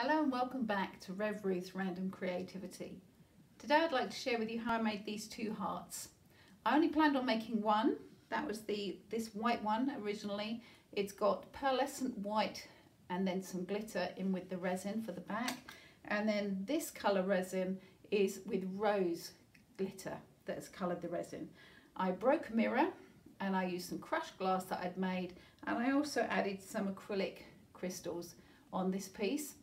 Hello and welcome back to Revd Ruth Random Creativity. Today I'd like to share with you how I made these two hearts. I only planned on making one. That was this white one originally. It's got pearlescent white and then some glitter in with the resin for the back. And then this colour resin is with rose glitter that's coloured the resin. I broke a mirror and I used some crushed glass that I'd made, and I also added some acrylic crystals on this piece.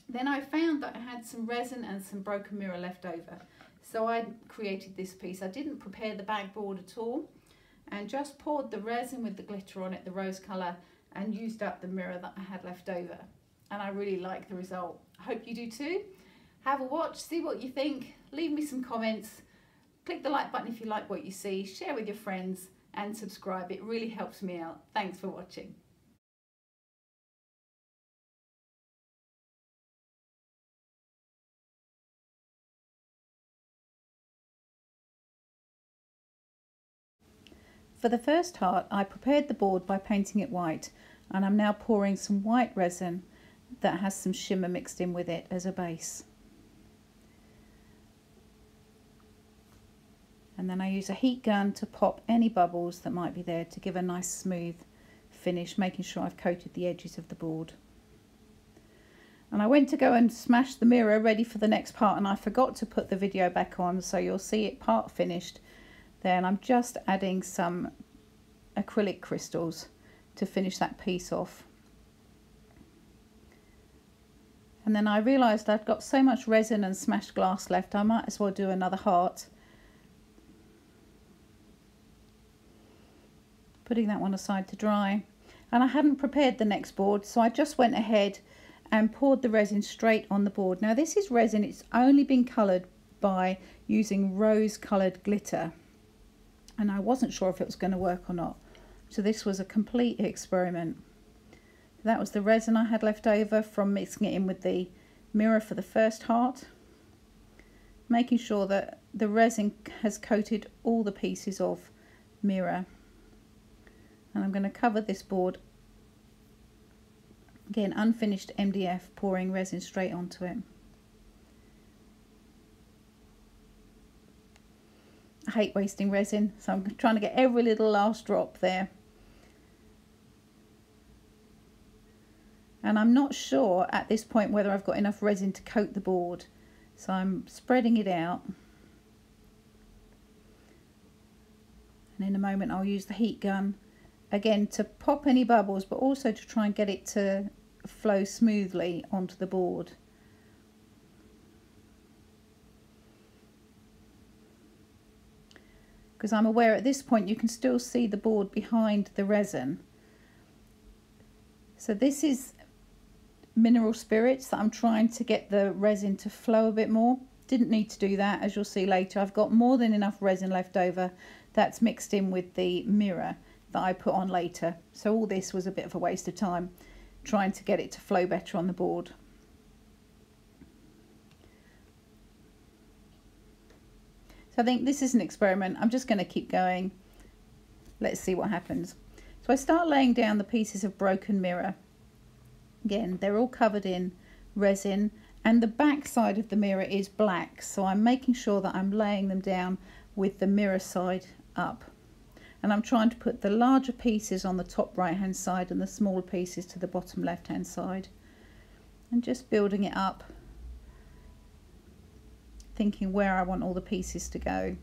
Then I found that I had some resin and some broken mirror left over, so I created this piece. I didn't prepare the backboard at all and just poured the resin with the glitter on it, the rose colour, and used up the mirror that I had left over, and I really like the result. I hope you do too. Have a watch, see what you think, leave me some comments, click the like button if you like what you see, share with your friends and subscribe. It really helps me out. Thanks for watching. For the first heart, I prepared the board by painting it white, and I'm now pouring some white resin that has some shimmer mixed in with it as a base. And then I use a heat gun to pop any bubbles that might be there to give a nice smooth finish, making sure I've coated the edges of the board. And I went to go and smash the mirror ready for the next part, and I forgot to put the video back on, so you'll see it part finished. Then I'm just adding some acrylic crystals to finish that piece off. And then I realised I'd got so much resin and smashed glass left, I might as well do another heart. Putting that one aside to dry. And I hadn't prepared the next board, so I just went ahead and poured the resin straight on the board. Now this is resin, it's only been coloured by using rose coloured glitter, and I wasn't sure if it was going to work or not, so this was a complete experiment. That was the resin I had left over from mixing it in with the mirror for the first heart, making sure that the resin has coated all the pieces of mirror. And I'm going to cover this board, again unfinished MDF, pouring resin straight onto it. I hate wasting resin, so I'm trying to get every little last drop there. And I'm not sure at this point whether I've got enough resin to coat the board, so I'm spreading it out. And in a moment I'll use the heat gun again to pop any bubbles, but also to try and get it to flow smoothly onto the board. Because I'm aware at this point you can still see the board behind the resin. So this is mineral spirits that I'm trying to get the resin to flow a bit more. Didn't need to do that, as you'll see later. I've got more than enough resin left over that's mixed in with the mirror that I put on later. So all this was a bit of a waste of time trying to get it to flow better on the board. So I think this is an experiment. I'm just going to keep going. Let's see what happens. So I start laying down the pieces of broken mirror. Again, they're all covered in resin, and the back side of the mirror is black, so I'm making sure that I'm laying them down with the mirror side up. And I'm trying to put the larger pieces on the top right hand side and the smaller pieces to the bottom left hand side, and just building it up, thinking where I want all the pieces to go.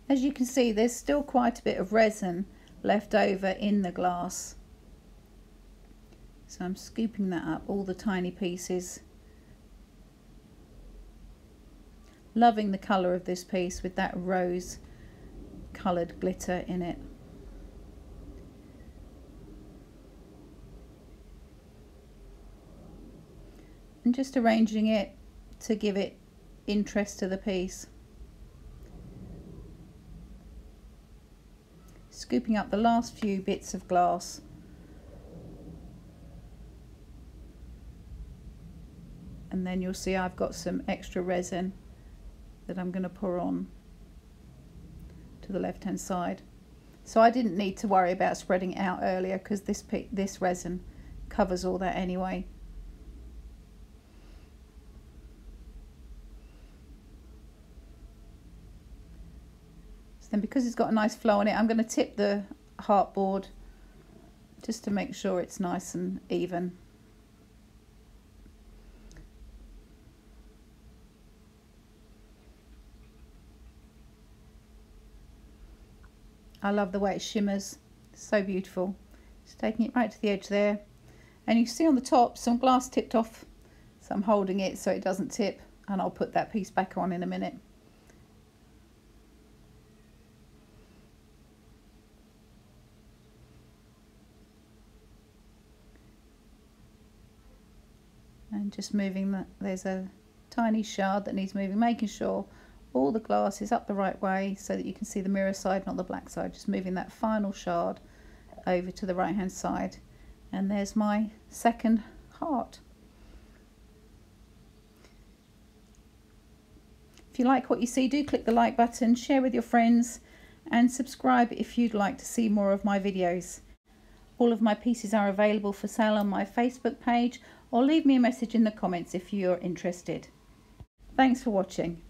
As you can see, there's still quite a bit of resin left over in the glass. So I'm scooping that up, all the tiny pieces. Loving the colour of this piece with that rose coloured glitter in it. And just arranging it to give it interest to the piece. Scooping up the last few bits of glass. And then you'll see I've got some extra resin that I'm going to pour on to the left hand side. So I didn't need to worry about spreading it out earlier because this resin covers all that anyway. So then, because it's got a nice flow on it, I'm going to tip the heart board just to make sure it's nice and even. I love the way it shimmers, it's so beautiful. Just taking it right to the edge there, and you see on the top some glass tipped off, so I'm holding it so it doesn't tip, and I'll put that piece back on in a minute. And just moving that, there's a tiny shard that needs moving, making sure all the glass is up the right way so that you can see the mirror side, not the black side. Just moving that final shard over to the right hand side, and there's my second heart. If you like what you see, do click the like button, share with your friends, and subscribe if you'd like to see more of my videos. All of my pieces are available for sale on my Facebook page, or leave me a message in the comments if you're interested. Thanks for watching.